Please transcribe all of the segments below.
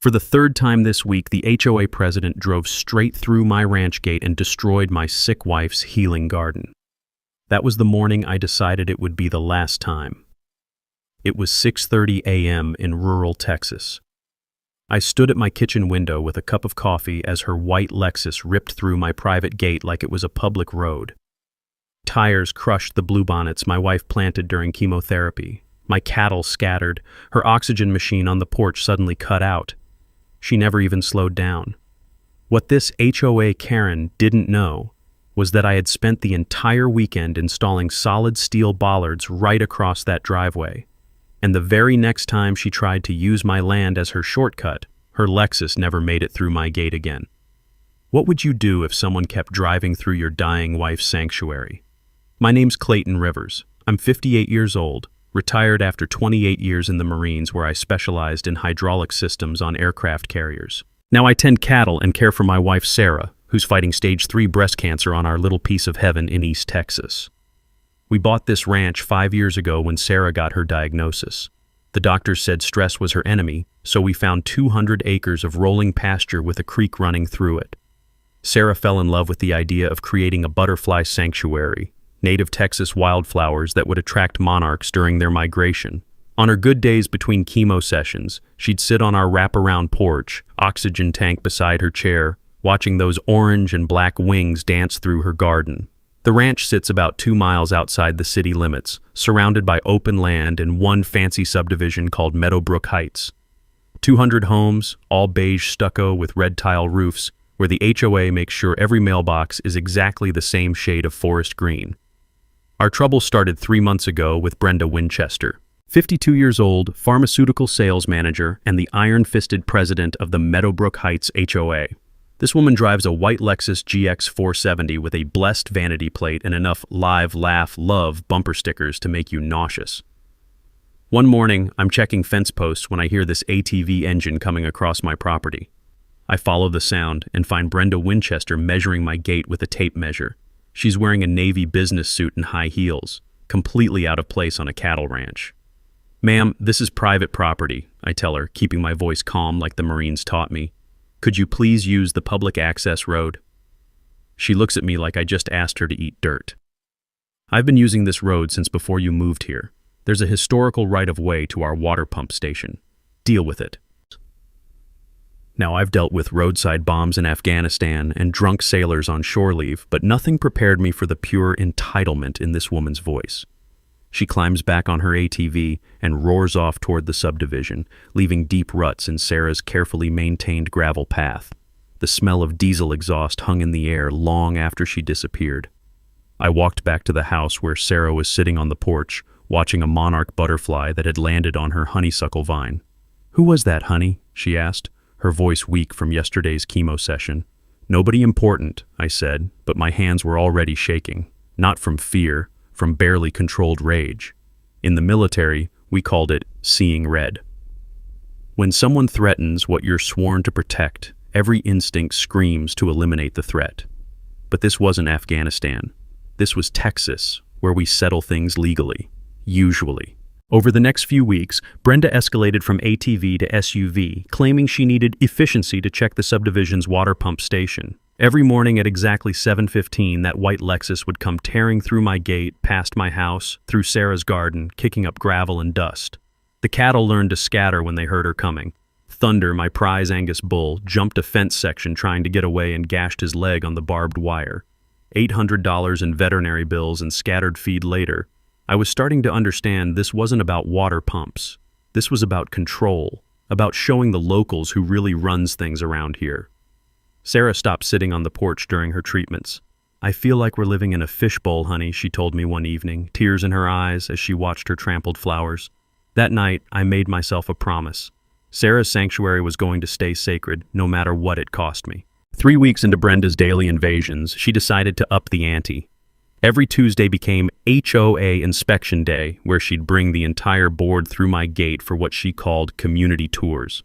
For the third time this week, the HOA president drove straight through my ranch gate and destroyed my sick wife's healing garden. That was the morning I decided it would be the last time. It was 6:30 a.m. in rural Texas. I stood at my kitchen window with a cup of coffee as her white Lexus ripped through my private gate like it was a public road. Tires crushed the bluebonnets my wife planted during chemotherapy. My cattle scattered. Her oxygen machine on the porch suddenly cut out. She never even slowed down. What this HOA Karen didn't know was that I had spent the entire weekend installing solid steel bollards right across that driveway. And the very next time she tried to use my land as her shortcut, her Lexus never made it through my gate again. What would you do if someone kept driving through your dying wife's sanctuary? My name's Clayton Rivers. I'm 58 years old, retired after 28 years in the Marines where I specialized in hydraulic systems on aircraft carriers. Now I tend cattle and care for my wife Sarah, who's fighting stage 3 breast cancer on our little piece of heaven in East Texas. We bought this ranch 5 years ago when Sarah got her diagnosis. The doctors said stress was her enemy, so we found 200 acres of rolling pasture with a creek running through it. Sarah fell in love with the idea of creating a butterfly sanctuary, native Texas wildflowers that would attract monarchs during their migration. On her good days between chemo sessions, she'd sit on our wraparound porch, oxygen tank beside her chair, watching those orange and black wings dance through her garden. The ranch sits about 2 miles outside the city limits, surrounded by open land in one fancy subdivision called Meadowbrook Heights. 200 homes, all beige stucco with red tile roofs, where the HOA makes sure every mailbox is exactly the same shade of forest green. Our trouble started 3 months ago with Brenda Winchester, 52 years old, pharmaceutical sales manager, and the iron-fisted president of the Meadowbrook Heights HOA. This woman drives a white Lexus GX 470 with a blessed vanity plate and enough live, laugh, love bumper stickers to make you nauseous. One morning, I'm checking fence posts when I hear this ATV engine coming across my property. I follow the sound and find Brenda Winchester measuring my gate with a tape measure. She's wearing a navy business suit and high heels, completely out of place on a cattle ranch. "Ma'am, this is private property," I tell her, keeping my voice calm like the Marines taught me. "Could you please use the public access road?" She looks at me like I just asked her to eat dirt. "I've been using this road since before you moved here. There's a historical right-of-way to our water pump station. Deal with it." Now, I've dealt with roadside bombs in Afghanistan and drunk sailors on shore leave, but nothing prepared me for the pure entitlement in this woman's voice. She climbs back on her ATV and roars off toward the subdivision, leaving deep ruts in Sarah's carefully maintained gravel path. The smell of diesel exhaust hung in the air long after she disappeared. I walked back to the house where Sarah was sitting on the porch, watching a monarch butterfly that had landed on her honeysuckle vine. "Who was that, honey?" she asked, her voice weak from yesterday's chemo session. "Nobody important," I said, but my hands were already shaking, not from fear, from barely controlled rage. In the military, we called it seeing red. When someone threatens what you're sworn to protect, every instinct screams to eliminate the threat. But this wasn't Afghanistan. This was Texas, where we settle things legally, usually. Over the next few weeks, Brenda escalated from ATV to SUV, claiming she needed efficiency to check the subdivision's water pump station. Every morning at exactly 7:15, that white Lexus would come tearing through my gate, past my house, through Sarah's garden, kicking up gravel and dust. The cattle learned to scatter when they heard her coming. Thunder, my prize Angus bull, jumped a fence section trying to get away and gashed his leg on the barbed wire. $800 in veterinary bills and scattered feed later, I was starting to understand this wasn't about water pumps. This was about control, about showing the locals who really runs things around here. Sarah stopped sitting on the porch during her treatments. "I feel like we're living in a fishbowl, honey," she told me one evening, tears in her eyes as she watched her trampled flowers. That night, I made myself a promise. Sarah's sanctuary was going to stay sacred, no matter what it cost me. 3 weeks into Brenda's daily invasions, she decided to up the ante. Every Tuesday became HOA inspection day, where she'd bring the entire board through my gate for what she called community tours.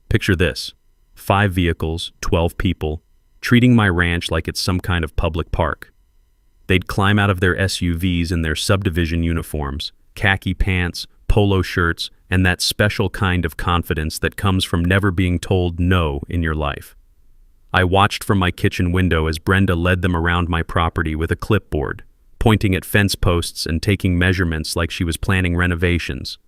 Picture this: 5 vehicles, 12 people, treating my ranch like it's some kind of public park. They'd climb out of their SUVs in their subdivision uniforms, khaki pants, polo shirts, and that special kind of confidence that comes from never being told no in your life. I watched from my kitchen window as Brenda led them around my property with a clipboard, pointing at fence posts and taking measurements like she was planning renovations.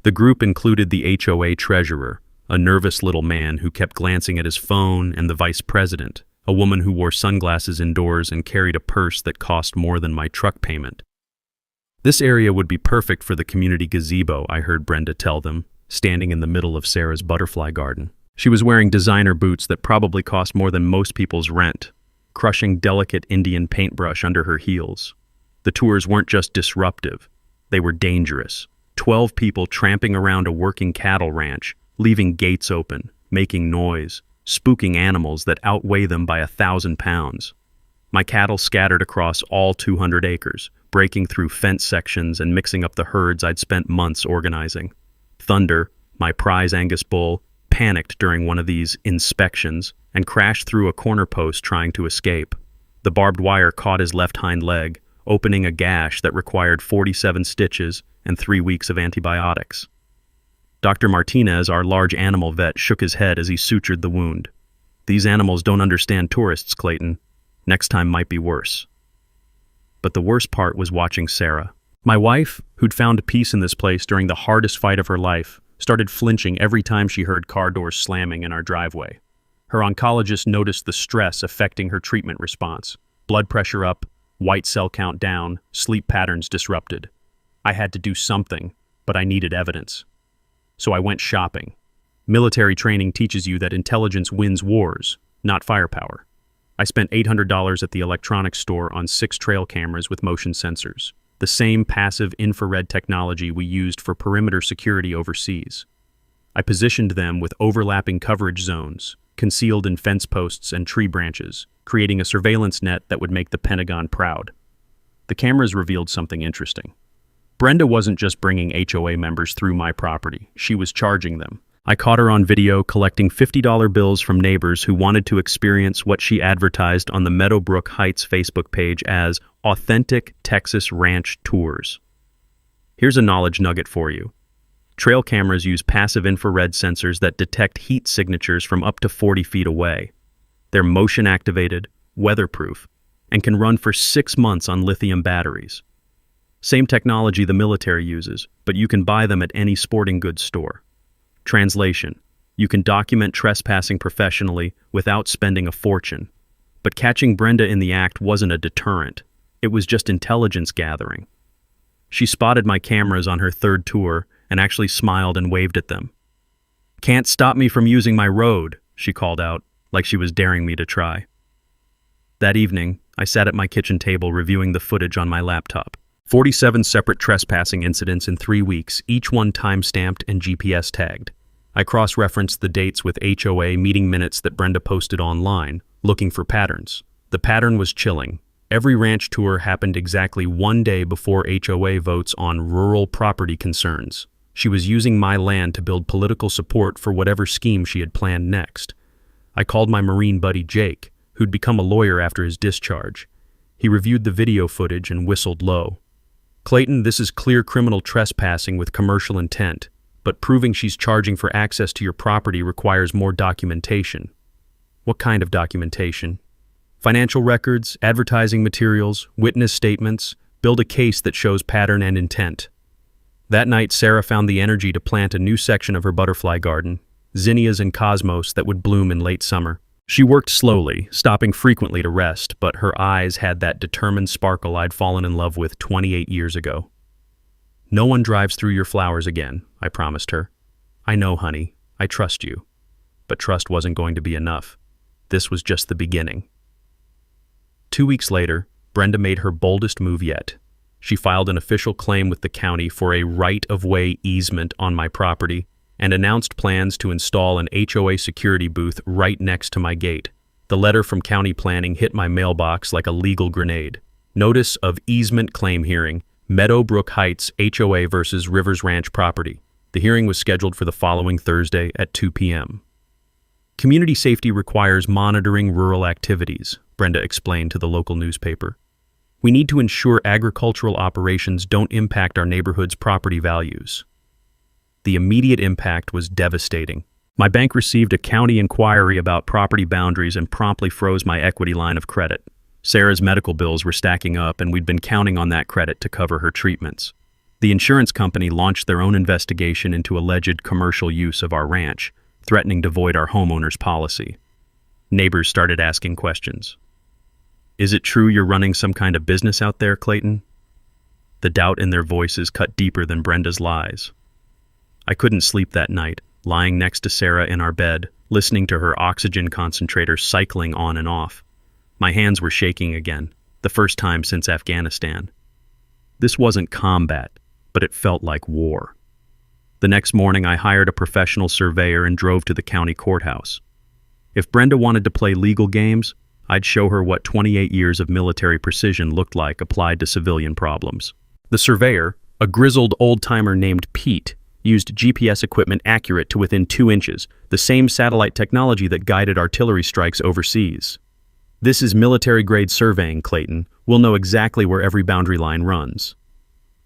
The group included the HOA treasurer, a nervous little man who kept glancing at his phone, and the vice president, a woman who wore sunglasses indoors and carried a purse that cost more than my truck payment. This area would be perfect for the community gazebo, I heard Brenda tell them, standing in the middle of Sarah's butterfly garden. She was wearing designer boots that probably cost more than most people's rent, crushing delicate Indian paintbrush under her heels. The tours weren't just disruptive, they were dangerous. 12 people tramping around a working cattle ranch, leaving gates open, making noise, spooking animals that outweigh them by 1,000 pounds. My cattle scattered across all 200 acres, breaking through fence sections and mixing up the herds I'd spent months organizing. Thunder, my prize Angus bull, panicked during one of these inspections and crashed through a corner post trying to escape. The barbed wire caught his left hind leg, opening a gash that required 47 stitches and 3 weeks of antibiotics. Dr. Martinez, our large animal vet, shook his head as he sutured the wound. These animals don't understand tourists, Clayton. Next time might be worse. But the worst part was watching Sarah. My wife, who'd found peace in this place during the hardest fight of her life, started flinching every time she heard car doors slamming in our driveway. Her oncologist noticed the stress affecting her treatment response. Blood pressure up, white cell count down, sleep patterns disrupted. I had to do something, but I needed evidence. So I went shopping. Military training teaches you that intelligence wins wars, not firepower. I spent $800 at the electronics store on 6 trail cameras with motion sensors, the same passive infrared technology we used for perimeter security overseas. I positioned them with overlapping coverage zones, concealed in fence posts and tree branches, creating a surveillance net that would make the Pentagon proud. The cameras revealed something interesting. Brenda wasn't just bringing HOA members through my property, she was charging them. I caught her on video collecting $50 bills from neighbors who wanted to experience what she advertised on the Meadowbrook Heights Facebook page as authentic Texas ranch tours. Here's a knowledge nugget for you. Trail cameras use passive infrared sensors that detect heat signatures from up to 40 feet away. They're motion-activated, weatherproof, and can run for 6 months on lithium batteries. Same technology the military uses, but you can buy them at any sporting goods store. Translation: you can document trespassing professionally without spending a fortune. But catching Brenda in the act wasn't a deterrent. It was just intelligence gathering. She spotted my cameras on her 3rd tour and actually smiled and waved at them. "Can't stop me from using my road," she called out, like she was daring me to try. That evening, I sat at my kitchen table reviewing the footage on my laptop. 47 separate trespassing incidents in 3 weeks, each one time-stamped and GPS tagged. I cross-referenced the dates with HOA meeting minutes that Brenda posted online, looking for patterns. The pattern was chilling. Every ranch tour happened exactly 1 day before HOA votes on rural property concerns. She was using my land to build political support for whatever scheme she had planned next. I called my Marine buddy Jake, who'd become a lawyer after his discharge. He reviewed the video footage and whistled low. "Clayton, this is clear criminal trespassing with commercial intent, but proving she's charging for access to your property requires more documentation." "What kind of documentation?" "Financial records, advertising materials, witness statements. Build a case that shows pattern and intent." That night, Sarah found the energy to plant a new section of her butterfly garden, zinnias and cosmos that would bloom in late summer. She worked slowly, stopping frequently to rest, but her eyes had that determined sparkle I'd fallen in love with 28 years ago. "No one drives through your flowers again," I promised her. "I know, honey. I trust you." But trust wasn't going to be enough. This was just the beginning. 2 weeks later, Brenda made her boldest move yet. She filed an official claim with the county for a right-of-way easement on my property and announced plans to install an HOA security booth right next to my gate. The letter from county planning hit my mailbox like a legal grenade. Notice of easement claim hearing, Meadowbrook Heights HOA versus Rivers Ranch property. The hearing was scheduled for the following Thursday at 2 p.m. "Community safety requires monitoring rural activities," Brenda explained to the local newspaper. "We need to ensure agricultural operations don't impact our neighborhood's property values. The immediate impact was devastating. My bank received a county inquiry about property boundaries and promptly froze my equity line of credit. Sarah's medical bills were stacking up, and we'd been counting on that credit to cover her treatments. The insurance company launched their own investigation into alleged commercial use of our ranch, threatening to void our homeowner's policy. Neighbors started asking questions. "Is it true you're running some kind of business out there, Clayton?" The doubt in their voices cut deeper than Brenda's lies. I couldn't sleep that night, lying next to Sarah in our bed, listening to her oxygen concentrator cycling on and off. My hands were shaking again, the first time since Afghanistan. This wasn't combat, but it felt like war. The next morning, I hired a professional surveyor and drove to the county courthouse. If Brenda wanted to play legal games, I'd show her what 28 years of military precision looked like applied to civilian problems. The surveyor, a grizzled old-timer named Pete, used GPS equipment accurate to within 2 inches, the same satellite technology that guided artillery strikes overseas. "This is military-grade surveying, Clayton. We'll know exactly where every boundary line runs."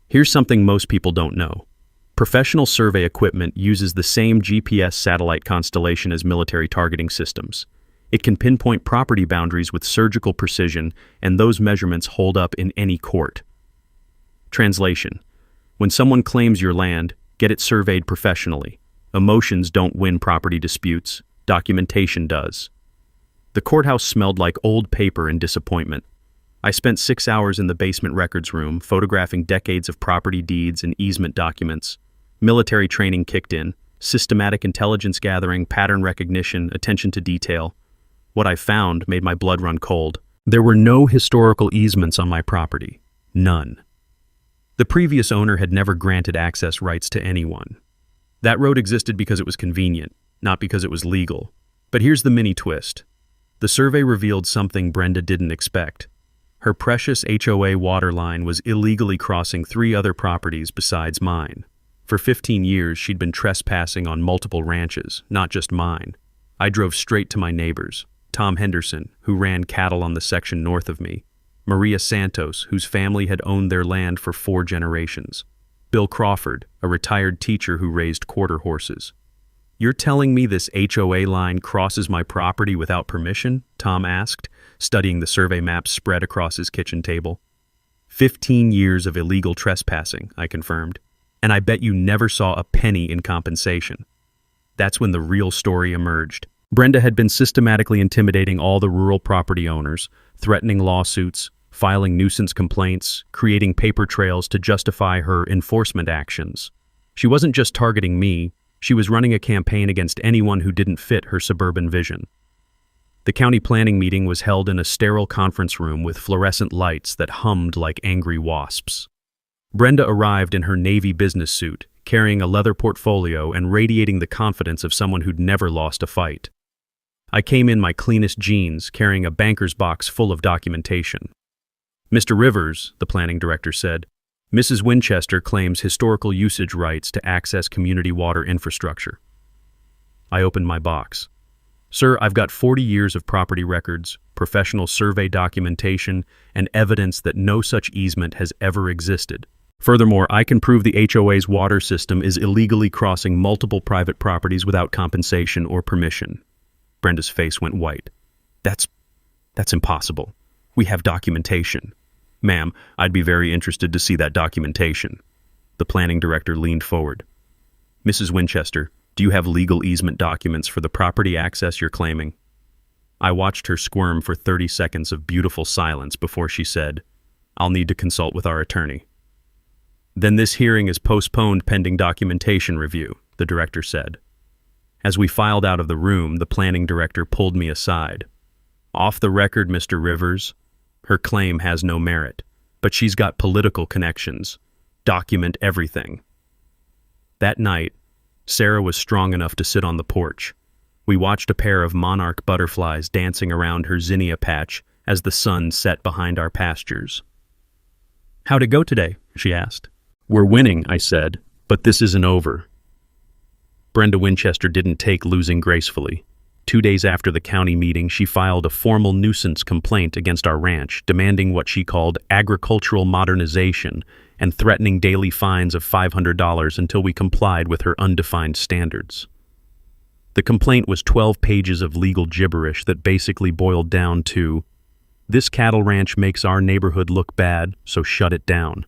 Here's something most people don't know. Professional survey equipment uses the same GPS satellite constellation as military targeting systems. It can pinpoint property boundaries with surgical precision, and those measurements hold up in any court. Translation: when someone claims your land, get it surveyed professionally. Emotions don't win property disputes, documentation does. The courthouse smelled like old paper and disappointment. I spent 6 hours in the basement records room, photographing decades of property deeds and easement documents. Military training kicked in, systematic intelligence gathering, pattern recognition, attention to detail. What I found made my blood run cold. There were no historical easements on my property. None. The previous owner had never granted access rights to anyone. That road existed because it was convenient, not because it was legal. But here's the mini twist. The survey revealed something Brenda didn't expect. Her precious HOA water line was illegally crossing 3 other properties besides mine. For 15 years, she'd been trespassing on multiple ranches, not just mine. I drove straight to my neighbors. Tom Henderson, who ran cattle on the section north of me. Maria Santos, whose family had owned their land for 4 generations. Bill Crawford, a retired teacher who raised quarter horses. "You're telling me this HOA line crosses my property without permission?" Tom asked, studying the survey maps spread across his kitchen table. 15 years of illegal trespassing, I confirmed. "And I bet you never saw a penny in compensation." That's when the real story emerged. Brenda had been systematically intimidating all the rural property owners, threatening lawsuits, filing nuisance complaints, creating paper trails to justify her enforcement actions. She wasn't just targeting me, she was running a campaign against anyone who didn't fit her suburban vision. The county planning meeting was held in a sterile conference room with fluorescent lights that hummed like angry wasps. Brenda arrived in her Navy business suit, carrying a leather portfolio and radiating the confidence of someone who'd never lost a fight. I came in my cleanest jeans, carrying a banker's box full of documentation. "Mr. Rivers," the planning director said, "Mrs. Winchester claims historical usage rights to access community water infrastructure." I opened my box. "Sir, I've got 40 years of property records, professional survey documentation, and evidence that no such easement has ever existed. Furthermore, I can prove the HOA's water system is illegally crossing multiple private properties without compensation or permission." Brenda's face went white. That's impossible. We have documentation." "Ma'am, I'd be very interested to see that documentation." The planning director leaned forward. "Mrs. Winchester, do you have legal easement documents for the property access you're claiming?" I watched her squirm for 30 seconds of beautiful silence before she said, "I'll need to consult with our attorney." "Then this hearing is postponed pending documentation review," the director said. As we filed out of the room, the planning director pulled me aside. "Off the record, Mr. Rivers. Her claim has no merit, but she's got political connections. Document everything." That night, Sarah was strong enough to sit on the porch. We watched a pair of monarch butterflies dancing around her zinnia patch as the sun set behind our pastures. "How'd it go today?" she asked. "We're winning," I said, "but this isn't over." Brenda Winchester didn't take losing gracefully. 2 days after the county meeting, she filed a formal nuisance complaint against our ranch, demanding what she called agricultural modernization and threatening daily fines of $500 until we complied with her undefined standards. The complaint was 12 pages of legal gibberish that basically boiled down to, "This cattle ranch makes our neighborhood look bad, so shut it down."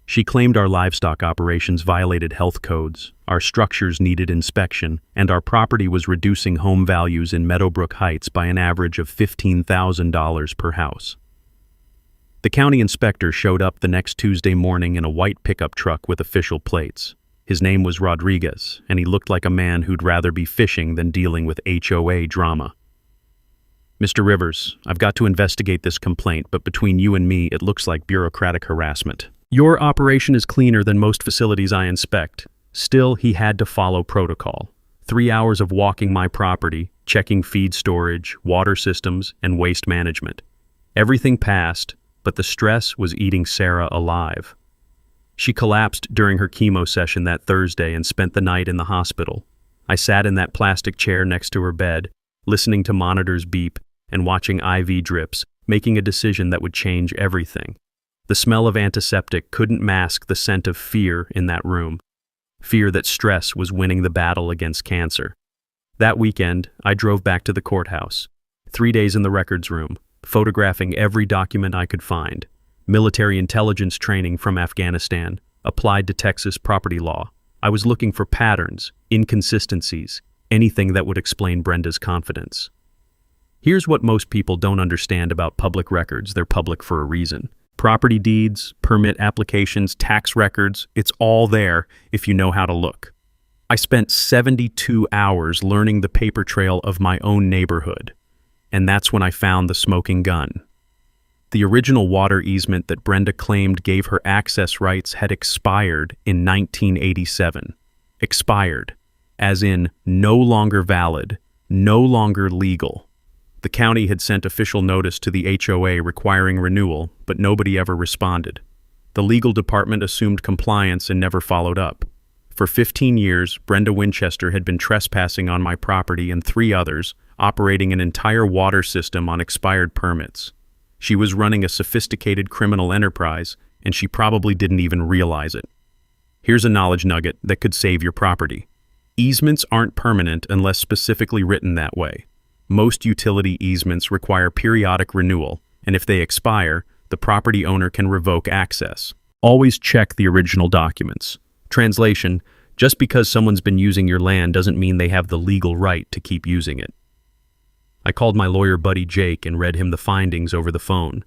She claimed our livestock operations violated health codes, our structures needed inspection, and our property was reducing home values in Meadowbrook Heights by an average of $15,000 per house. The county inspector showed up the next Tuesday morning in a white pickup truck with official plates. His name was Rodriguez, and he looked like a man who'd rather be fishing than dealing with HOA drama. "Mr. Rivers, I've got to investigate this complaint, but between you and me, it looks like bureaucratic harassment. Your operation is cleaner than most facilities I inspect." Still, he had to follow protocol. 3 hours of walking my property, checking feed storage, water systems, and waste management. Everything passed, but the stress was eating Sarah alive. She collapsed during her chemo session that Thursday and spent the night in the hospital. I sat in that plastic chair next to her bed, listening to monitors beep and watching IV drips, making a decision that would change everything. The smell of antiseptic couldn't mask the scent of fear in that room. Fear that stress was winning the battle against cancer. That weekend, I drove back to the courthouse. 3 days in the records room, photographing every document I could find. Military intelligence training from Afghanistan, applied to Texas property law. I was looking for patterns, inconsistencies, anything that would explain Brenda's confidence. Here's what most people don't understand about public records. They're public for a reason. Property deeds, permit applications, tax records, it's all there if you know how to look. I spent 72 hours learning the paper trail of my own neighborhood, and that's when I found the smoking gun. The original water easement that Brenda claimed gave her access rights had expired in 1987. Expired, as in no longer valid, no longer legal. The county had sent official notice to the HOA requiring renewal, but nobody ever responded. The legal department assumed compliance and never followed up. For 15 years, Brenda Winchester had been trespassing on my property and 3 others, operating an entire water system on expired permits. She was running a sophisticated criminal enterprise, and she probably didn't even realize it. Here's a knowledge nugget that could save your property. Easements aren't permanent unless specifically written that way. Most utility easements require periodic renewal, and if they expire, the property owner can revoke access. Always check the original documents. Translation: just because someone's been using your land doesn't mean they have the legal right to keep using it. I called my lawyer buddy Jake and read him the findings over the phone.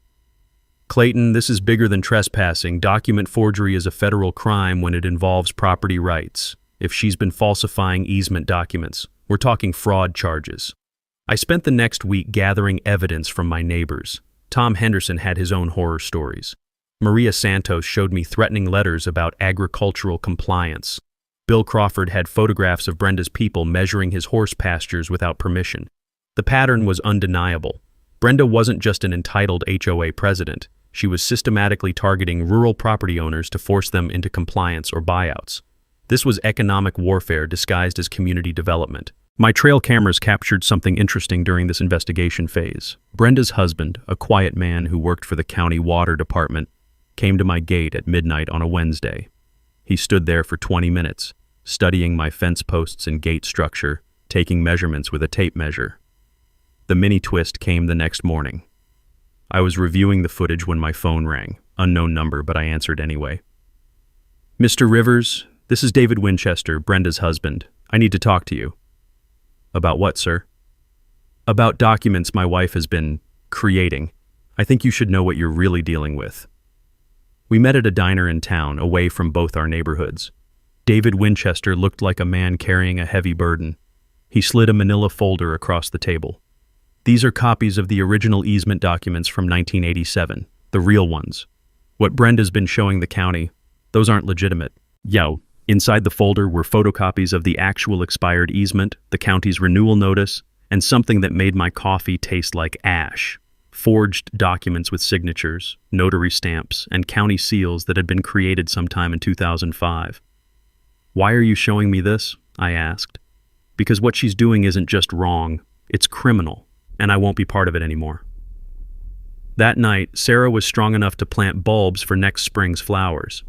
"Clayton, this is bigger than trespassing. Document forgery is a federal crime when it involves property rights. If she's been falsifying easement documents, we're talking fraud charges." I spent the next week gathering evidence from my neighbors. Tom Henderson had his own horror stories. Maria Santos showed me threatening letters about agricultural compliance. Bill Crawford had photographs of Brenda's people measuring his horse pastures without permission. The pattern was undeniable. Brenda wasn't just an entitled HOA president. She was systematically targeting rural property owners to force them into compliance or buyouts. This was economic warfare disguised as community development. My trail cameras captured something interesting during this investigation phase. Brenda's husband, a quiet man who worked for the county water department, came to my gate at midnight on a Wednesday. He stood there for 20 minutes, studying my fence posts and gate structure, taking measurements with a tape measure. The mini twist came the next morning. I was reviewing the footage when my phone rang. Unknown number, but I answered anyway. "Mr. Rivers, this is David Winchester, Brenda's husband. I need to talk to you." "About what, sir?" "About documents my wife has been creating. I think you should know what you're really dealing with." We met at a diner in town, away from both our neighborhoods. David Winchester looked like a man carrying a heavy burden. He slid a manila folder across the table. "These are copies of the original easement documents from 1987, the real ones. What Brenda's been showing the county, those aren't legitimate." Yo, inside the folder were photocopies of the actual expired easement, the county's renewal notice, and something that made my coffee taste like ash. Forged documents with signatures, notary stamps, and county seals that had been created sometime in 2005. "Why are you showing me this?" I asked. "Because what she's doing isn't just wrong, it's criminal, and I won't be part of it anymore." That night, Sarah was strong enough to plant bulbs for next spring's flowers.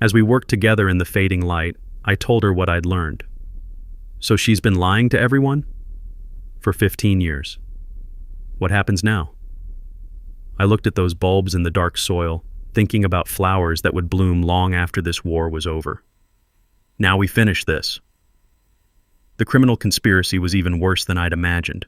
As we worked together in the fading light, I told her what I'd learned. So she's been lying to everyone? For 15 years. What happens now? I looked at those bulbs in the dark soil, thinking about flowers that would bloom long after this war was over. Now we finish this. The criminal conspiracy was even worse than I'd imagined.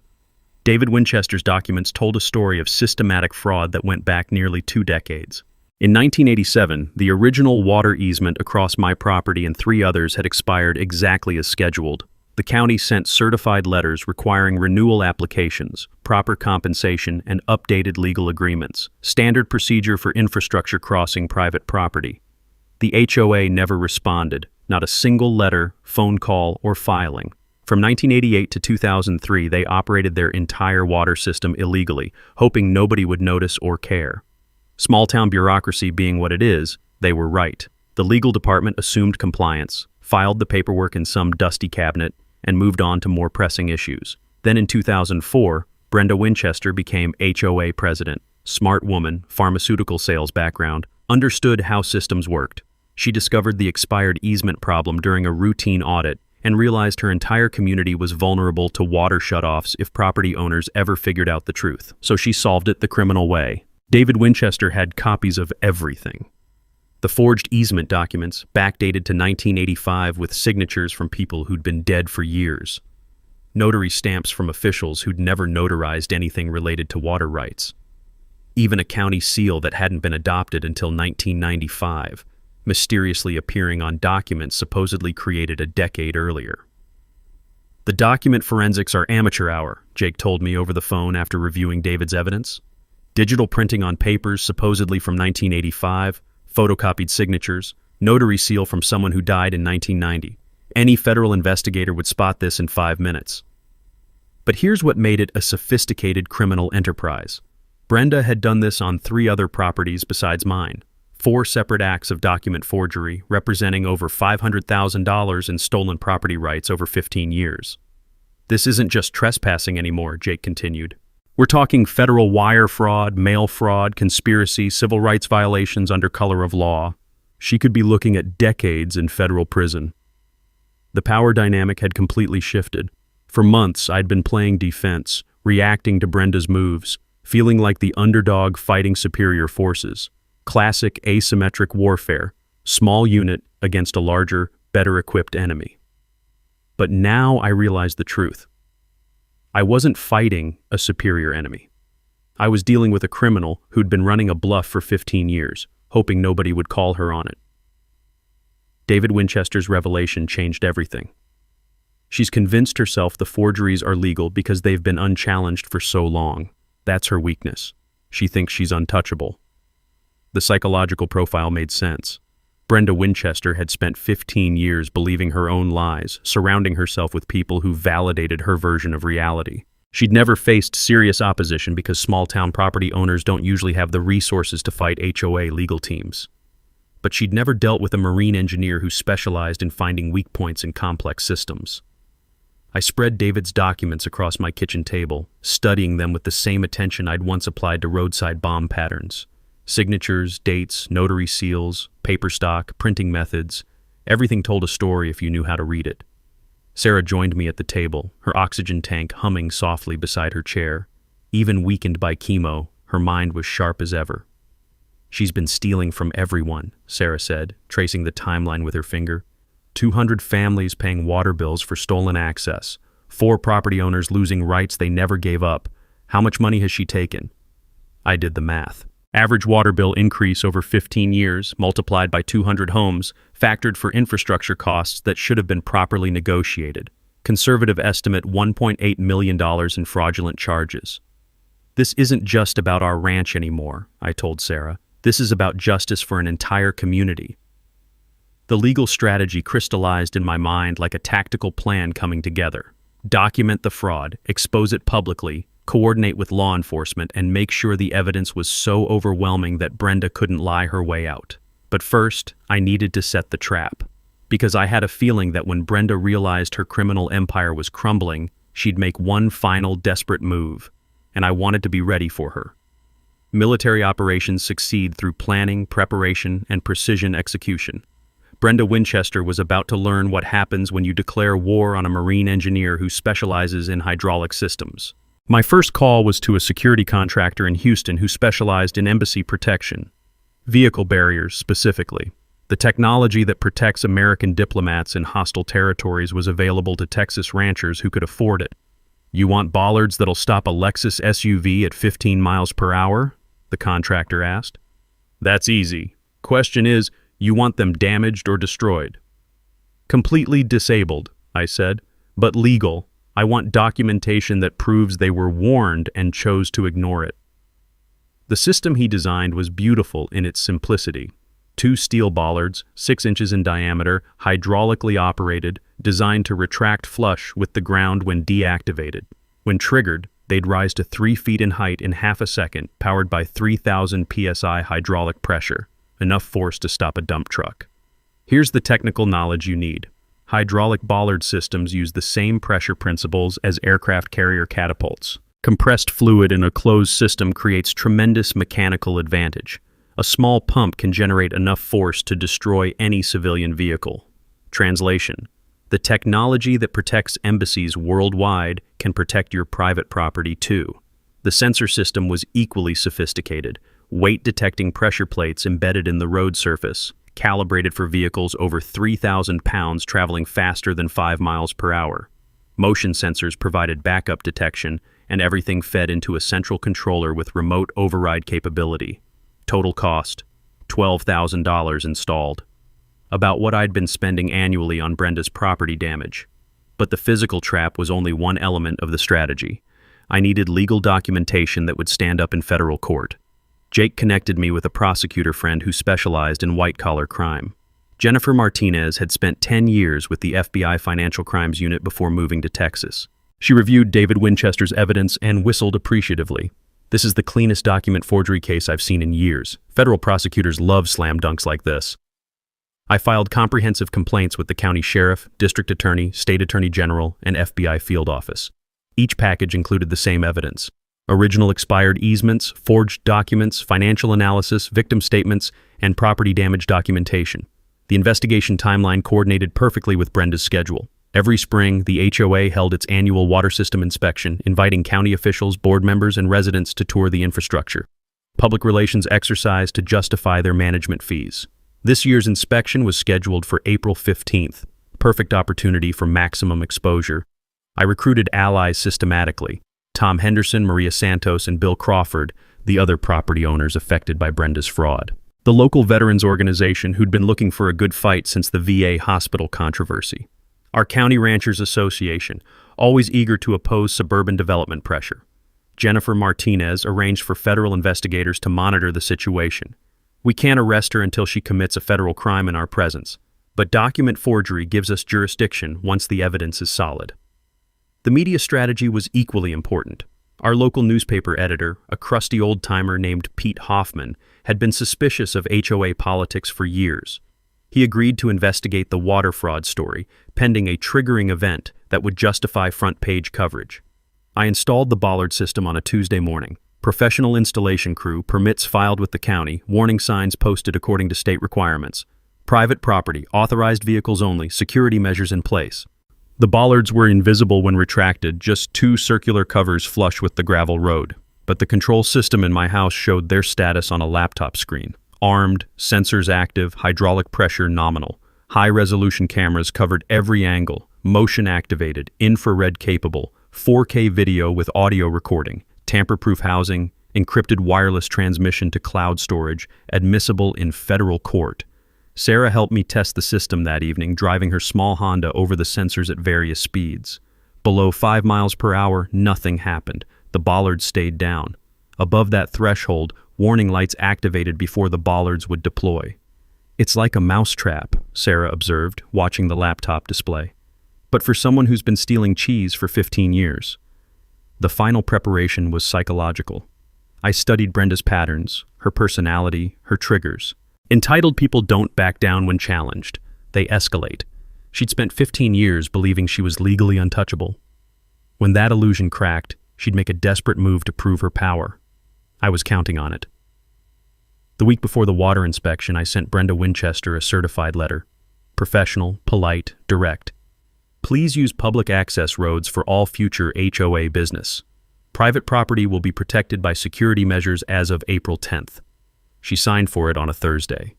David Winchester's documents told a story of systematic fraud that went back nearly 2 decades. In 1987, the original water easement across my property and 3 others had expired exactly as scheduled. The county sent certified letters requiring renewal applications, proper compensation, and updated legal agreements, standard procedure for infrastructure crossing private property. The HOA never responded, not a single letter, phone call, or filing. From 1988 to 2003, they operated their entire water system illegally, hoping nobody would notice or care. Small-town bureaucracy being what it is, they were right. The legal department assumed compliance, filed the paperwork in some dusty cabinet, and moved on to more pressing issues. Then in 2004, Brenda Winchester became HOA president. Smart woman, pharmaceutical sales background, understood how systems worked. She discovered the expired easement problem during a routine audit and realized her entire community was vulnerable to water shutoffs if property owners ever figured out the truth. So she solved it the criminal way. David Winchester had copies of everything. The forged easement documents, backdated to 1985 with signatures from people who'd been dead for years. Notary stamps from officials who'd never notarized anything related to water rights. Even a county seal that hadn't been adopted until 1995, mysteriously appearing on documents supposedly created a decade earlier. The document forensics are amateur hour, Jake told me over the phone after reviewing David's evidence. Digital printing on papers supposedly from 1985, photocopied signatures, notary seal from someone who died in 1990. Any federal investigator would spot this in 5 minutes. But here's what made it a sophisticated criminal enterprise. Brenda had done this on 3 other properties besides mine. 4 separate acts of document forgery representing over $500,000 in stolen property rights over 15 years. This isn't just trespassing anymore, Jake continued. We're talking federal wire fraud, mail fraud, conspiracy, civil rights violations under color of law. She could be looking at decades in federal prison. The power dynamic had completely shifted. For months, I'd been playing defense, reacting to Brenda's moves, feeling like the underdog fighting superior forces. Classic asymmetric warfare, small unit against a larger, better-equipped enemy. But now I realized the truth. I wasn't fighting a superior enemy. I was dealing with a criminal who'd been running a bluff for 15 years, hoping nobody would call her on it. David Winchester's revelation changed everything. She's convinced herself the forgeries are legal because they've been unchallenged for so long. That's her weakness. She thinks she's untouchable. The psychological profile made sense. Brenda Winchester had spent 15 years believing her own lies, surrounding herself with people who validated her version of reality. She'd never faced serious opposition because small-town property owners don't usually have the resources to fight HOA legal teams. But she'd never dealt with a marine engineer who specialized in finding weak points in complex systems. I spread David's documents across my kitchen table, studying them with the same attention I'd once applied to roadside bomb patterns. Signatures, dates, notary seals, paper stock, printing methods. Everything told a story if you knew how to read it. Sarah joined me at the table, her oxygen tank humming softly beside her chair. Even weakened by chemo, her mind was sharp as ever. She's been stealing from everyone, Sarah said, tracing the timeline with her finger. 200 families paying water bills for stolen access. 4 property owners losing rights they never gave up. How much money has she taken? I did the math. Average water bill increase over 15 years, multiplied by 200 homes, factored for infrastructure costs that should have been properly negotiated. Conservative estimate $1.8 million in fraudulent charges. This isn't just about our ranch anymore, I told Sarah. This is about justice for an entire community. The legal strategy crystallized in my mind like a tactical plan coming together. Document the fraud, expose it publicly, coordinate with law enforcement, and make sure the evidence was so overwhelming that Brenda couldn't lie her way out. But first, I needed to set the trap. Because I had a feeling that when Brenda realized her criminal empire was crumbling, she'd make one final desperate move, and I wanted to be ready for her. Military operations succeed through planning, preparation, and precision execution. Brenda Winchester was about to learn what happens when you declare war on a marine engineer who specializes in hydraulic systems. My first call was to a security contractor in Houston who specialized in embassy protection. Vehicle barriers, specifically. The technology that protects American diplomats in hostile territories was available to Texas ranchers who could afford it. "You want bollards that'll stop a Lexus SUV at 15 miles per hour?" the contractor asked. "That's easy. Question is, you want them damaged or destroyed?" "Completely disabled," I said, "but legal. I want documentation that proves they were warned and chose to ignore it." The system he designed was beautiful in its simplicity. 2 steel bollards, 6 inches in diameter, hydraulically operated, designed to retract flush with the ground when deactivated. When triggered, they'd rise to 3 feet in height in half a second, powered by 3,000 psi hydraulic pressure, enough force to stop a dump truck. Here's the technical knowledge you need. Hydraulic bollard systems use the same pressure principles as aircraft carrier catapults. Compressed fluid in a closed system creates tremendous mechanical advantage. A small pump can generate enough force to destroy any civilian vehicle. Translation: the technology that protects embassies worldwide can protect your private property too. The sensor system was equally sophisticated, weight-detecting pressure plates embedded in the road surface, calibrated for vehicles over 3,000 pounds traveling faster than 5 miles per hour. Motion sensors provided backup detection, and everything fed into a central controller with remote override capability. Total cost, $12,000 installed. About what I'd been spending annually on Brenda's property damage. But the physical trap was only one element of the strategy. I needed legal documentation that would stand up in federal court. Jake connected me with a prosecutor friend who specialized in white-collar crime. Jennifer Martinez had spent 10 years with the FBI Financial Crimes Unit before moving to Texas. She reviewed David Winchester's evidence and whistled appreciatively. "This is the cleanest document forgery case I've seen in years. Federal prosecutors love slam dunks like this." I filed comprehensive complaints with the county sheriff, district attorney, state attorney general, and FBI field office. Each package included the same evidence: original expired easements, forged documents, financial analysis, victim statements, and property damage documentation. The investigation timeline coordinated perfectly with Brenda's schedule. Every spring, the HOA held its annual water system inspection, inviting county officials, board members, and residents to tour the infrastructure. Public relations exercise to justify their management fees. This year's inspection was scheduled for April 15th, perfect opportunity for maximum exposure. I recruited allies systematically: Tom Henderson, Maria Santos, and Bill Crawford, the other property owners affected by Brenda's fraud. The local veterans organization who'd been looking for a good fight since the VA hospital controversy. Our County Ranchers Association, always eager to oppose suburban development pressure. Jennifer Martinez arranged for federal investigators to monitor the situation. We can't arrest her until she commits a federal crime in our presence, but document forgery gives us jurisdiction once the evidence is solid. The media strategy was equally important. Our local newspaper editor, a crusty old-timer named Pete Hoffman, had been suspicious of HOA politics for years. He agreed to investigate the water fraud story, pending a triggering event that would justify front-page coverage. I installed the bollard system on a Tuesday morning. Professional installation crew, permits filed with the county, warning signs posted according to state requirements. Private property, authorized vehicles only, security measures in place. The bollards were invisible when retracted, just 2 circular covers flush with the gravel road. But the control system in my house showed their status on a laptop screen. Armed, sensors active, hydraulic pressure nominal. High-resolution cameras covered every angle, motion-activated, infrared-capable, 4K video with audio recording, tamper-proof housing, encrypted wireless transmission to cloud storage, admissible in federal court. Sarah helped me test the system that evening, driving her small Honda over the sensors at various speeds. Below 5 miles per hour, nothing happened. The bollards stayed down. Above that threshold, warning lights activated before the bollards would deploy. "It's like a mousetrap," Sarah observed, watching the laptop display. "But for someone who's been stealing cheese for 15 years. The final preparation was psychological. I studied Brenda's patterns, her personality, her triggers. Entitled people don't back down when challenged. They escalate. She'd spent 15 years believing she was legally untouchable. When that illusion cracked, she'd make a desperate move to prove her power. I was counting on it. The week before the water inspection, I sent Brenda Winchester a certified letter. Professional, polite, direct. Please use public access roads for all future HOA business. Private property will be protected by security measures as of April 10th. She signed for it on a Thursday.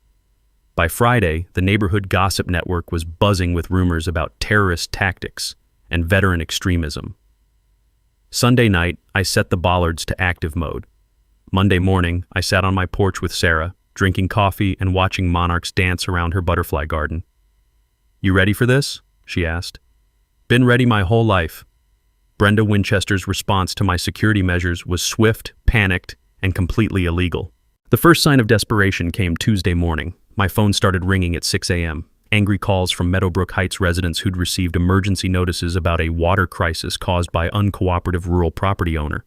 By Friday, the neighborhood gossip network was buzzing with rumors about terrorist tactics and veteran extremism. Sunday night, I set the Bollards to active mode. Monday morning, I sat on my porch with Sarah, drinking coffee and watching monarchs dance around her butterfly garden. "You ready for this?" she asked. "Been ready my whole life." Brenda Winchester's response to my security measures was swift, panicked, and completely illegal. The first sign of desperation came Tuesday morning. My phone started ringing at 6 a.m. Angry calls from Meadowbrook Heights residents who'd received emergency notices about a water crisis caused by uncooperative rural property owner.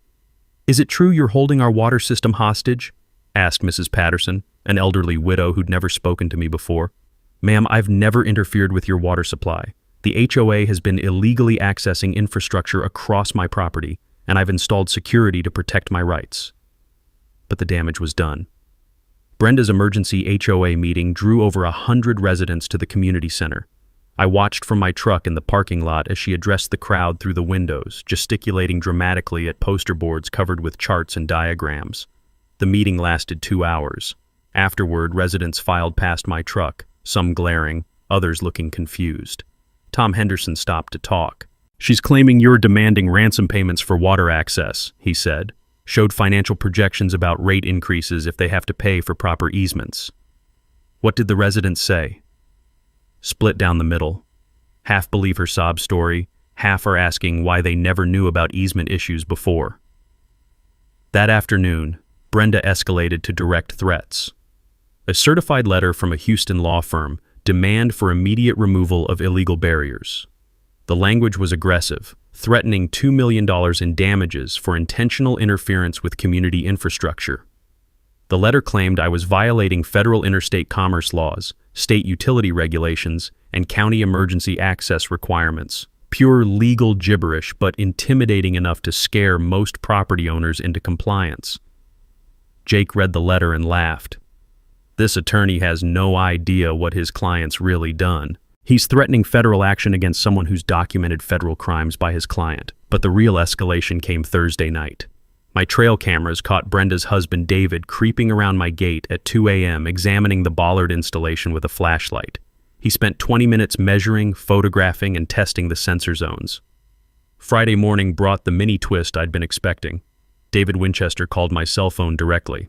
"Is it true you're holding our water system hostage?" asked Mrs. Patterson, an elderly widow who'd never spoken to me before. "Ma'am, I've never interfered with your water supply. The HOA has been illegally accessing infrastructure across my property, and I've installed security to protect my rights." But the damage was done. Brenda's emergency HOA meeting drew over 100 residents to the community center. I watched from my truck in the parking lot as she addressed the crowd through the windows, gesticulating dramatically at poster boards covered with charts and diagrams. The meeting lasted 2 hours. Afterward, residents filed past my truck, some glaring, others looking confused. Tom Henderson stopped to talk. "She's claiming you're demanding ransom payments for water access," he said. Showed financial projections about rate increases if they have to pay for proper easements. What did the residents say? Split down the middle. Half believe her sob story, half are asking why they never knew about easement issues before. That afternoon, Brenda escalated to direct threats. A certified letter from a Houston law firm demanded for immediate removal of illegal barriers. The language was aggressive, threatening $2 million in damages for intentional interference with community infrastructure. The letter claimed I was violating federal interstate commerce laws, state utility regulations, and county emergency access requirements. Pure legal gibberish, but intimidating enough to scare most property owners into compliance. Jake read the letter and laughed. This attorney has no idea what his client's really done. He's threatening federal action against someone who's documented federal crimes by his client. But the real escalation came Thursday night. My trail cameras caught Brenda's husband David creeping around my gate at 2 a.m. examining the bollard installation with a flashlight. He spent 20 minutes measuring, photographing, and testing the sensor zones. Friday morning brought the mini twist I'd been expecting. David Winchester called my cell phone directly.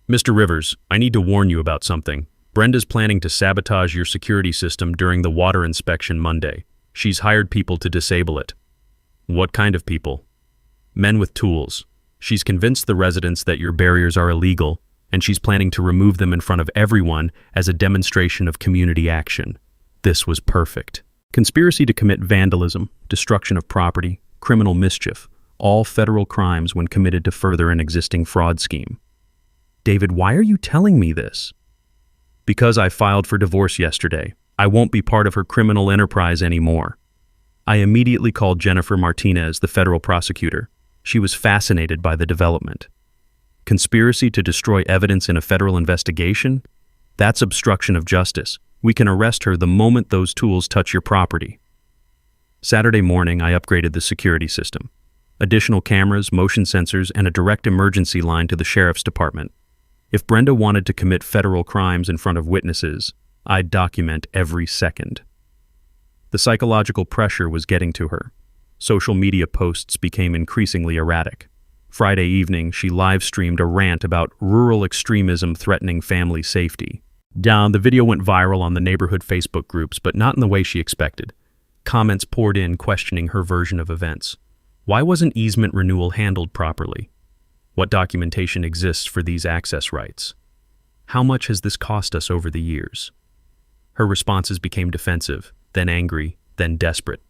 "Mr. Rivers, I need to warn you about something. Brenda's planning to sabotage your security system during the water inspection Monday. She's hired people to disable it." "What kind of people?" "Men with tools. She's convinced the residents that your barriers are illegal, and she's planning to remove them in front of everyone as a demonstration of community action." This was perfect. Conspiracy to commit vandalism, destruction of property, criminal mischief, all federal crimes when committed to further an existing fraud scheme. "David, why are you telling me this?" "Because I filed for divorce yesterday. I won't be part of her criminal enterprise anymore." I immediately called Jennifer Martinez, the federal prosecutor. She was fascinated by the development. Conspiracy to destroy evidence in a federal investigation? That's obstruction of justice. We can arrest her the moment those tools touch your property. Saturday morning, I upgraded the security system. Additional cameras, motion sensors, and a direct emergency line to the sheriff's department. If Brenda wanted to commit federal crimes in front of witnesses, I'd document every second. The psychological pressure was getting to her. Social media posts became increasingly erratic. Friday evening, she live-streamed a rant about rural extremism threatening family safety. The video went viral on the neighborhood Facebook groups, but not in the way she expected. Comments poured in questioning her version of events. Why wasn't easement renewal handled properly? What documentation exists for these access rights? How much has this cost us over the years? Her responses became defensive, then angry, then desperate.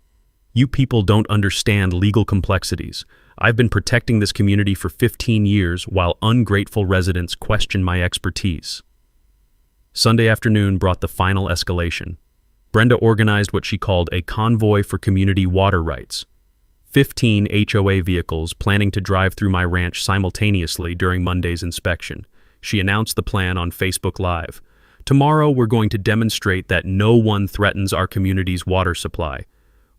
"You people don't understand legal complexities. I've been protecting this community for 15 years while ungrateful residents question my expertise." Sunday afternoon brought the final escalation. Brenda organized what she called a convoy for community water rights. 15 HOA vehicles planning to drive through my ranch simultaneously during Monday's inspection. She announced the plan on Facebook Live. Tomorrow, we're going to demonstrate that no one threatens our community's water supply.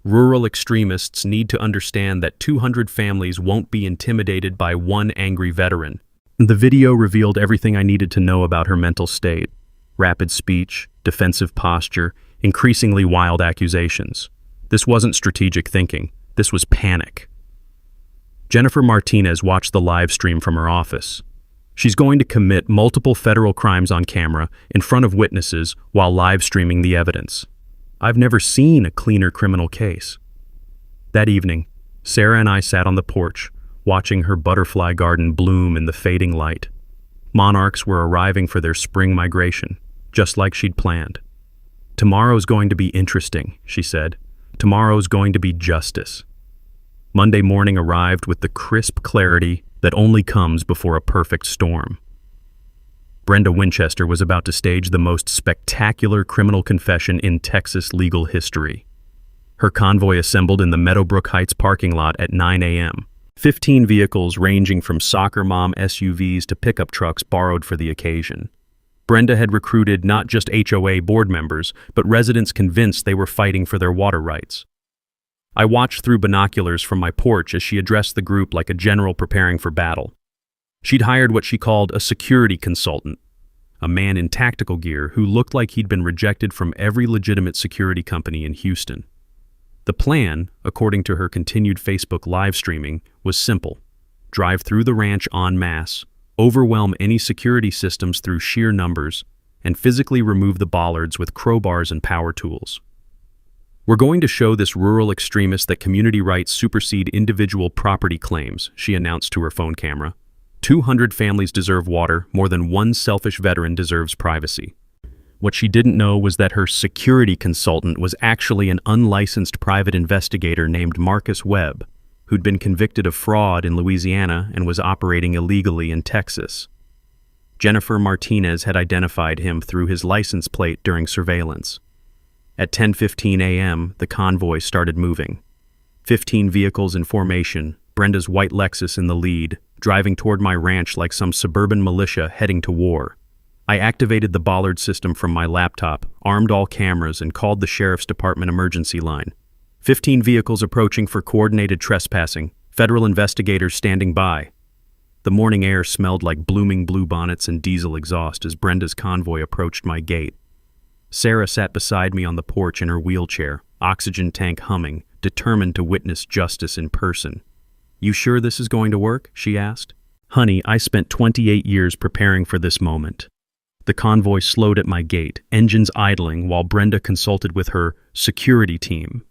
Rural extremists need to understand that 200 families won't be intimidated by one angry veteran. The video revealed everything I needed to know about her mental state: rapid speech, defensive posture, increasingly wild accusations. This wasn't strategic thinking. This was panic. Jennifer Martinez watched the live stream from her office. She's going to commit multiple federal crimes on camera in front of witnesses while live streaming the evidence. I've never seen a cleaner criminal case. That evening, Sarah and I sat on the porch, watching her butterfly garden bloom in the fading light. Monarchs were arriving for their spring migration, just like she'd planned. "Tomorrow's going to be interesting," she said. "Tomorrow's going to be justice." Monday morning arrived with the crisp clarity that only comes before a perfect storm. Brenda Winchester was about to stage the most spectacular criminal confession in Texas legal history. Her convoy assembled in the Meadowbrook Heights parking lot at 9 a.m. 15 vehicles ranging from soccer mom SUVs to pickup trucks borrowed for the occasion. Brenda had recruited not just HOA board members, but residents convinced they were fighting for their water rights. I watched through binoculars from my porch as she addressed the group like a general preparing for battle. She'd hired what she called a security consultant, a man in tactical gear who looked like he'd been rejected from every legitimate security company in Houston. The plan, according to her continued Facebook live streaming, was simple: drive through the ranch en masse, overwhelm any security systems through sheer numbers, and physically remove the bollards with crowbars and power tools. "We're going to show this rural extremist that community rights supersede individual property claims," she announced to her phone camera. 200 families deserve water, more than one selfish veteran deserves privacy. What she didn't know was that her security consultant was actually an unlicensed private investigator named Marcus Webb, who'd been convicted of fraud in Louisiana and was operating illegally in Texas. Jennifer Martinez had identified him through his license plate during surveillance. At 10:15 a.m., the convoy started moving. 15 vehicles in formation, Brenda's white Lexus in the lead, driving toward my ranch like some suburban militia heading to war. I activated the bollard system from my laptop, armed all cameras, and called the sheriff's department emergency line. 15 vehicles approaching for coordinated trespassing, federal investigators standing by. The morning air smelled like blooming bluebonnets and diesel exhaust as Brenda's convoy approached my gate. Sarah sat beside me on the porch in her wheelchair, oxygen tank humming, determined to witness justice in person. "You sure this is going to work?" she asked. "Honey, I spent 28 years preparing for this moment." The convoy slowed at my gate, engines idling while Brenda consulted with her security team.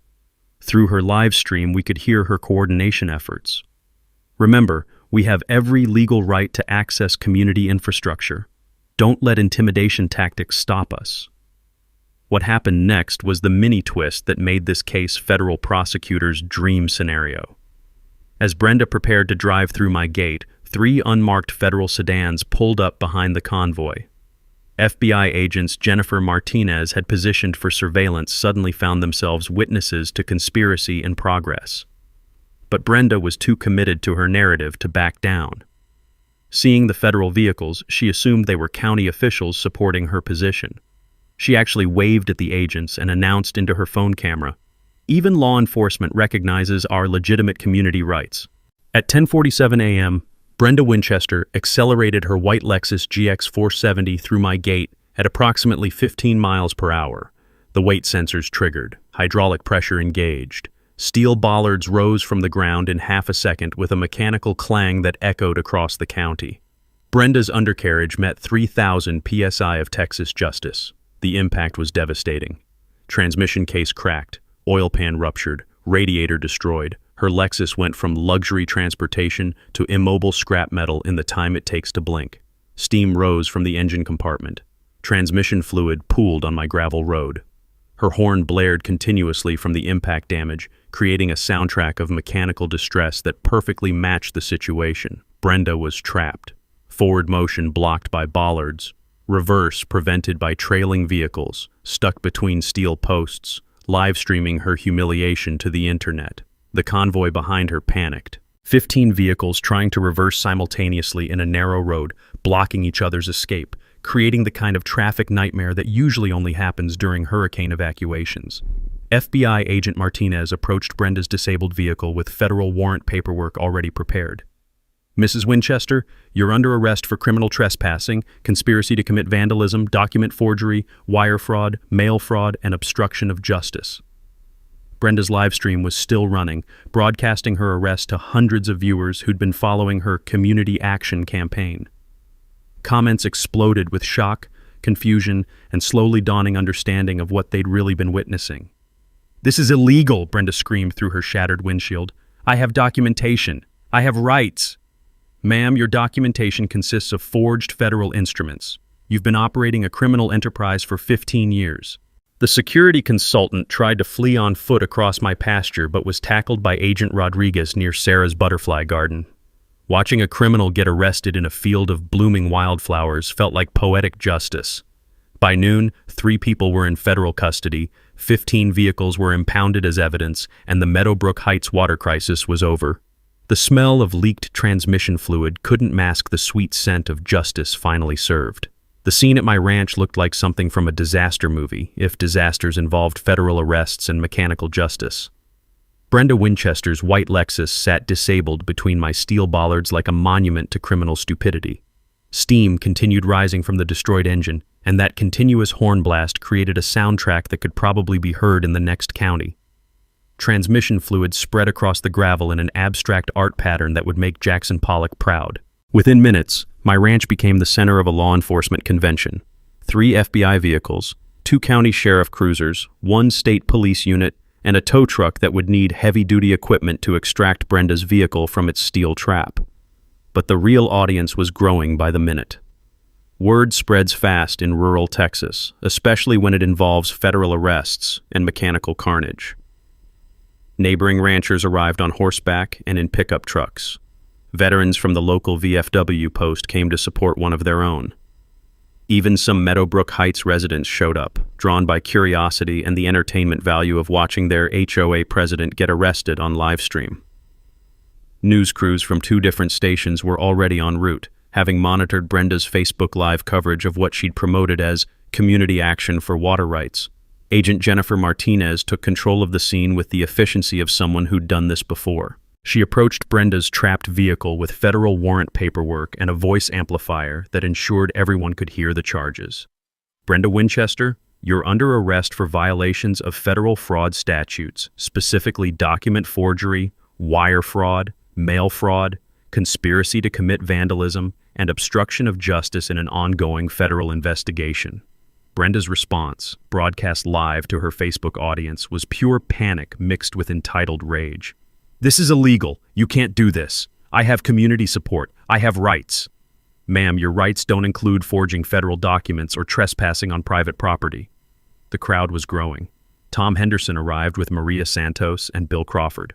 Through her live stream, we could hear her coordination efforts. "Remember, we have every legal right to access community infrastructure. Don't let intimidation tactics stop us." What happened next was the mini-twist that made this case federal prosecutors' dream scenario. As Brenda prepared to drive through my gate, 3 unmarked federal sedans pulled up behind the convoy. FBI agents Jennifer Martinez had positioned for surveillance suddenly found themselves witnesses to conspiracy in progress. But Brenda was too committed to her narrative to back down. Seeing the federal vehicles, she assumed they were county officials supporting her position. She actually waved at the agents and announced into her phone camera, "Even law enforcement recognizes our legitimate community rights." At 10:47 a.m., Brenda Winchester accelerated her white Lexus GX 470 through my gate at approximately 15 miles per hour. The weight sensors triggered, hydraulic pressure engaged. Steel bollards rose from the ground in half a second with a mechanical clang that echoed across the county. Brenda's undercarriage met 3,000 psi of Texas justice. The impact was devastating. Transmission case cracked, oil pan ruptured, radiator destroyed. Her Lexus went from luxury transportation to immobile scrap metal in the time it takes to blink. Steam rose from the engine compartment. Transmission fluid pooled on my gravel road. Her horn blared continuously from the impact damage, creating a soundtrack of mechanical distress that perfectly matched the situation. Brenda was trapped. Forward motion blocked by bollards. Reverse prevented by trailing vehicles, stuck between steel posts, live streaming her humiliation to the internet. The convoy behind her panicked. 15 vehicles trying to reverse simultaneously in a narrow road, blocking each other's escape, creating the kind of traffic nightmare that usually only happens during hurricane evacuations. FBI agent Martinez approached Brenda's disabled vehicle with federal warrant paperwork already prepared. "Mrs. Winchester, you're under arrest for criminal trespassing, conspiracy to commit vandalism, document forgery, wire fraud, mail fraud, and obstruction of justice." Brenda's live stream was still running, broadcasting her arrest to hundreds of viewers who'd been following her community action campaign. Comments exploded with shock, confusion, and slowly dawning understanding of what they'd really been witnessing. "This is illegal," Brenda screamed through her shattered windshield. "I have documentation. I have rights." "Ma'am, your documentation consists of forged federal instruments. You've been operating a criminal enterprise for 15 years. The security consultant tried to flee on foot across my pasture but was tackled by Agent Rodriguez near Sarah's butterfly garden. Watching a criminal get arrested in a field of blooming wildflowers felt like poetic justice. By noon, 3 people were in federal custody, 15 vehicles were impounded as evidence, and the Meadowbrook Heights water crisis was over. The smell of leaked transmission fluid couldn't mask the sweet scent of justice finally served. The scene at my ranch looked like something from a disaster movie, if disasters involved federal arrests and mechanical justice. Brenda Winchester's white Lexus sat disabled between my steel bollards like a monument to criminal stupidity. Steam continued rising from the destroyed engine, and that continuous horn blast created a soundtrack that could probably be heard in the next county. Transmission fluid spread across the gravel in an abstract art pattern that would make Jackson Pollock proud. Within minutes, my ranch became the center of a law enforcement convention. 3 FBI vehicles, 2 county sheriff cruisers, 1 state police unit, and a tow truck that would need heavy-duty equipment to extract Brenda's vehicle from its steel trap. But the real audience was growing by the minute. Word spreads fast in rural Texas, especially when it involves federal arrests and mechanical carnage. Neighboring ranchers arrived on horseback and in pickup trucks. Veterans from the local VFW post came to support one of their own. Even some Meadowbrook Heights residents showed up, drawn by curiosity and the entertainment value of watching their HOA president get arrested on live stream. News crews from 2 different stations were already en route, having monitored Brenda's Facebook Live coverage of what she'd promoted as community action for water rights. Agent Jennifer Martinez took control of the scene with the efficiency of someone who'd done this before. She approached Brenda's trapped vehicle with federal warrant paperwork and a voice amplifier that ensured everyone could hear the charges. "Brenda Winchester, you're under arrest for violations of federal fraud statutes, specifically document forgery, wire fraud, mail fraud, conspiracy to commit vandalism, and obstruction of justice in an ongoing federal investigation." Brenda's response, broadcast live to her Facebook audience, was pure panic mixed with entitled rage. "This is illegal. You can't do this. I have community support. I have rights." "Ma'am, your rights don't include forging federal documents or trespassing on private property." The crowd was growing. Tom Henderson arrived with Maria Santos and Bill Crawford,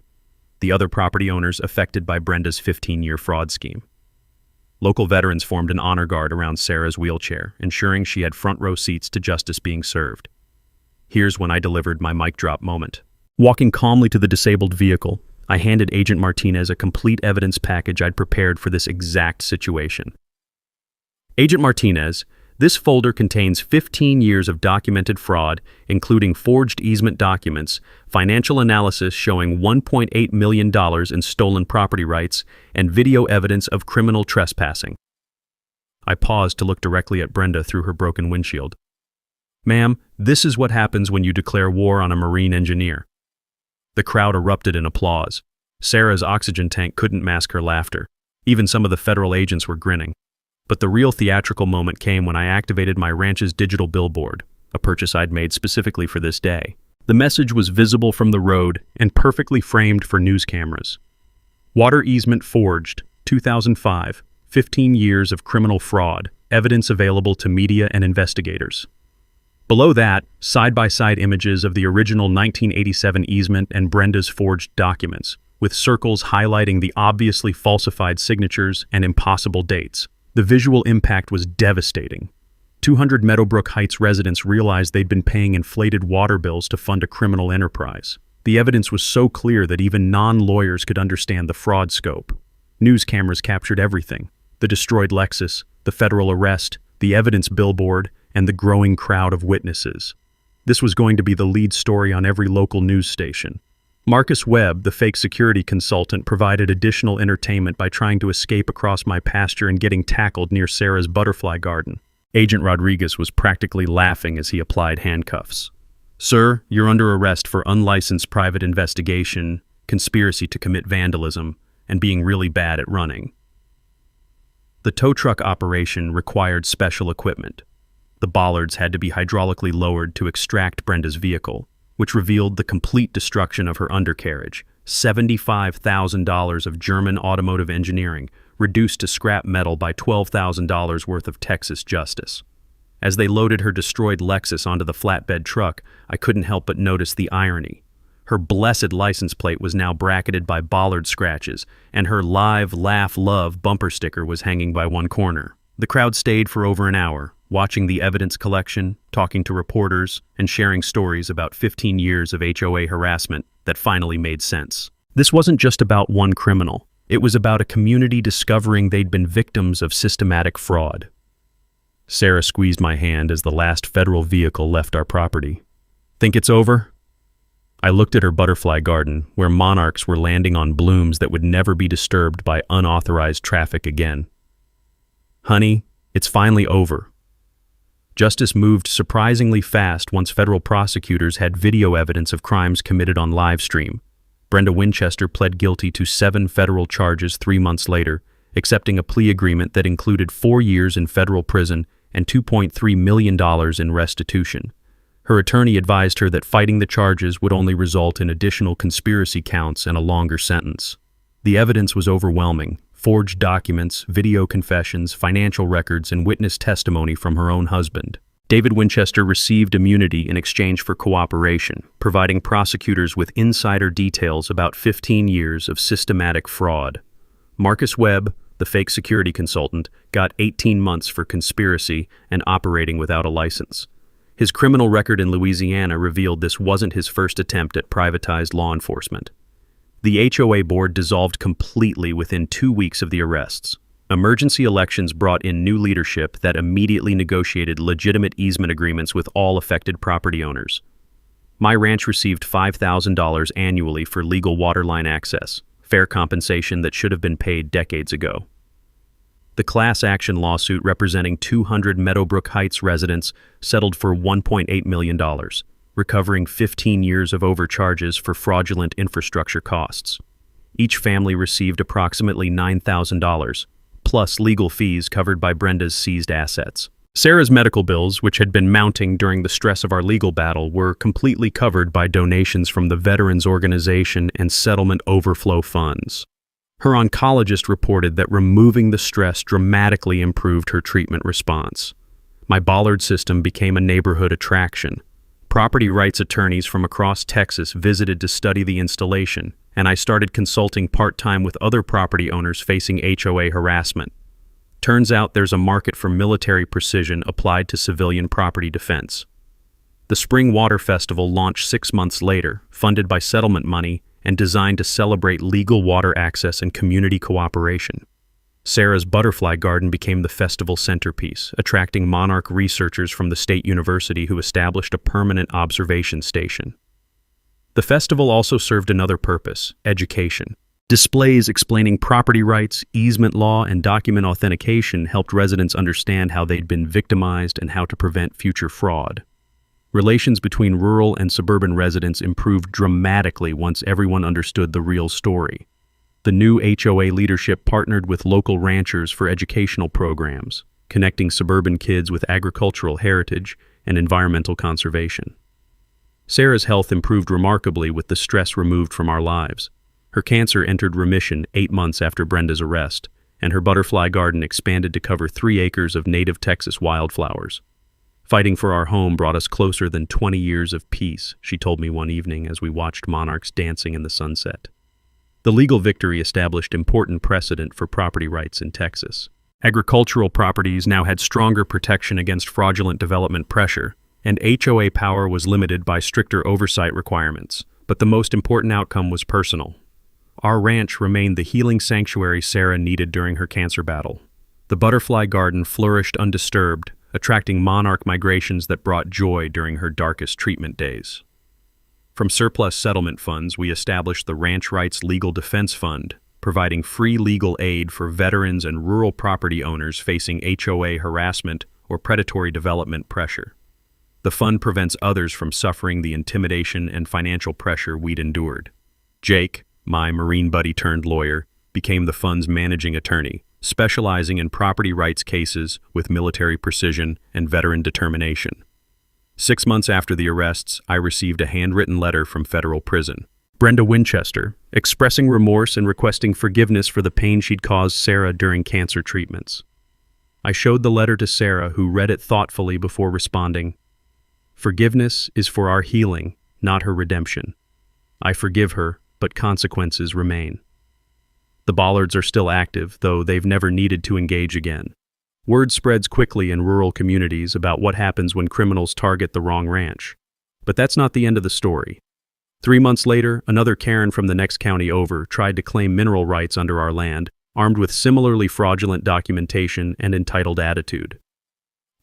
the other property owners affected by Brenda's 15-year fraud scheme. Local veterans formed an honor guard around Sarah's wheelchair, ensuring she had front-row seats to justice being served. Here's when I delivered my mic drop moment. Walking calmly to the disabled vehicle, I handed Agent Martinez a complete evidence package I'd prepared for this exact situation. "Agent Martinez, this folder contains 15 years of documented fraud, including forged easement documents, financial analysis showing $1.8 million in stolen property rights, and video evidence of criminal trespassing." I paused to look directly at Brenda through her broken windshield. "Ma'am, this is what happens when you declare war on a marine engineer." The crowd erupted in applause. Sarah's oxygen tank couldn't mask her laughter. Even some of the federal agents were grinning. But the real theatrical moment came when I activated my ranch's digital billboard, a purchase I'd made specifically for this day. The message was visible from the road and perfectly framed for news cameras. "Water easement forged, 2005, 15 years of criminal fraud, evidence available to media and investigators." Below that, side-by-side images of the original 1987 easement and Brenda's forged documents, with circles highlighting the obviously falsified signatures and impossible dates. The visual impact was devastating. 200 Meadowbrook Heights residents realized they'd been paying inflated water bills to fund a criminal enterprise. The evidence was so clear that even non-lawyers could understand the fraud scope. News cameras captured everything: the destroyed Lexus, the federal arrest, the evidence billboard, and the growing crowd of witnesses. This was going to be the lead story on every local news station. Marcus Webb, the fake security consultant, provided additional entertainment by trying to escape across my pasture and getting tackled near Sarah's butterfly garden. Agent Rodriguez was practically laughing as he applied handcuffs. "Sir, you're under arrest for unlicensed private investigation, conspiracy to commit vandalism, and being really bad at running." The tow truck operation required special equipment. The Bollards had to be hydraulically lowered to extract Brenda's vehicle, which revealed the complete destruction of her undercarriage, $75,000 of German automotive engineering, reduced to scrap metal by $12,000 worth of Texas justice. As they loaded her destroyed Lexus onto the flatbed truck, I couldn't help but notice the irony. Her blessed license plate was now bracketed by bollard scratches, and her "Live, Laugh, Love" bumper sticker was hanging by one corner. The crowd stayed for over an hour, watching the evidence collection, talking to reporters, and sharing stories about 15 years of HOA harassment that finally made sense. This wasn't just about one criminal. It was about a community discovering they'd been victims of systematic fraud. Sarah squeezed my hand as the last federal vehicle left our property. "Think it's over?" I looked at her butterfly garden, where monarchs were landing on blooms that would never be disturbed by unauthorized traffic again. "Honey, it's finally over." Justice moved surprisingly fast once federal prosecutors had video evidence of crimes committed on live stream. Brenda Winchester pled guilty to 7 federal charges 3 months later, accepting a plea agreement that included 4 years in federal prison and $2.3 million in restitution. Her attorney advised her that fighting the charges would only result in additional conspiracy counts and a longer sentence. The evidence was overwhelming: forged documents, video confessions, financial records, and witness testimony from her own husband. David Winchester received immunity in exchange for cooperation, providing prosecutors with insider details about 15 years of systematic fraud. Marcus Webb, the fake security consultant, got 18 months for conspiracy and operating without a license. His criminal record in Louisiana revealed this wasn't his first attempt at privatized law enforcement. The HOA board dissolved completely within 2 weeks of the arrests. Emergency elections brought in new leadership that immediately negotiated legitimate easement agreements with all affected property owners. My ranch received $5,000 annually for legal waterline access, fair compensation that should have been paid decades ago. The class action lawsuit representing 200 Meadowbrook Heights residents settled for $1.8 million, recovering 15 years of overcharges for fraudulent infrastructure costs. Each family received approximately $9,000, plus legal fees covered by Brenda's seized assets. Sarah's medical bills, which had been mounting during the stress of our legal battle, were completely covered by donations from the Veterans Organization and settlement overflow funds. Her oncologist reported that removing the stress dramatically improved her treatment response. My Bollard system became a neighborhood attraction. Property rights attorneys from across Texas visited to study the installation, and I started consulting part-time with other property owners facing HOA harassment. Turns out there's a market for military precision applied to civilian property defense. The Spring Water Festival launched 6 months later, funded by settlement money and designed to celebrate legal water access and community cooperation. Sarah's butterfly garden became the festival centerpiece, attracting monarch researchers from the state university who established a permanent observation station. The festival also served another purpose: education. Displays explaining property rights, easement law, and document authentication helped residents understand how they'd been victimized and how to prevent future fraud. Relations between rural and suburban residents improved dramatically once everyone understood the real story. The new HOA leadership partnered with local ranchers for educational programs, connecting suburban kids with agricultural heritage and environmental conservation. Sarah's health improved remarkably with the stress removed from our lives. Her cancer entered remission 8 months after Brenda's arrest, and her butterfly garden expanded to cover 3 acres of native Texas wildflowers. "Fighting for our home brought us closer than 20 years of peace," she told me one evening as we watched monarchs dancing in the sunset. The legal victory established important precedent for property rights in Texas. Agricultural properties now had stronger protection against fraudulent development pressure, and HOA power was limited by stricter oversight requirements. But the most important outcome was personal. Our ranch remained the healing sanctuary Sarah needed during her cancer battle. The butterfly garden flourished undisturbed, attracting monarch migrations that brought joy during her darkest treatment days. From surplus settlement funds, we established the Ranch Rights Legal Defense Fund, providing free legal aid for veterans and rural property owners facing HOA harassment or predatory development pressure. The fund prevents others from suffering the intimidation and financial pressure we'd endured. Jake, my Marine buddy turned lawyer, became the fund's managing attorney, specializing in property rights cases with military precision and veteran determination. 6 months after the arrests, I received a handwritten letter from federal prison. Brenda Winchester, expressing remorse and requesting forgiveness for the pain she'd caused Sarah during cancer treatments. I showed the letter to Sarah, who read it thoughtfully before responding, "Forgiveness is for our healing, not her redemption. I forgive her, but consequences remain." The Bollards are still active, though they've never needed to engage again. Word spreads quickly in rural communities about what happens when criminals target the wrong ranch. But that's not the end of the story. 3 months later, another Karen from the next county over tried to claim mineral rights under our land, armed with similarly fraudulent documentation and entitled attitude.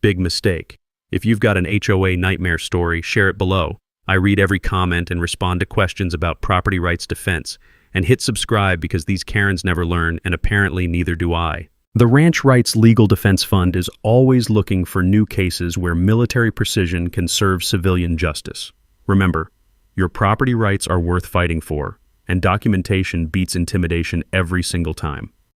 Big mistake. If you've got an HOA nightmare story, share it below. I read every comment and respond to questions about property rights defense. And hit subscribe because these Karens never learn, and apparently neither do I. The Ranch Rights Legal Defense Fund is always looking for new cases where military precision can serve civilian justice. Remember, your property rights are worth fighting for, and documentation beats intimidation every single time.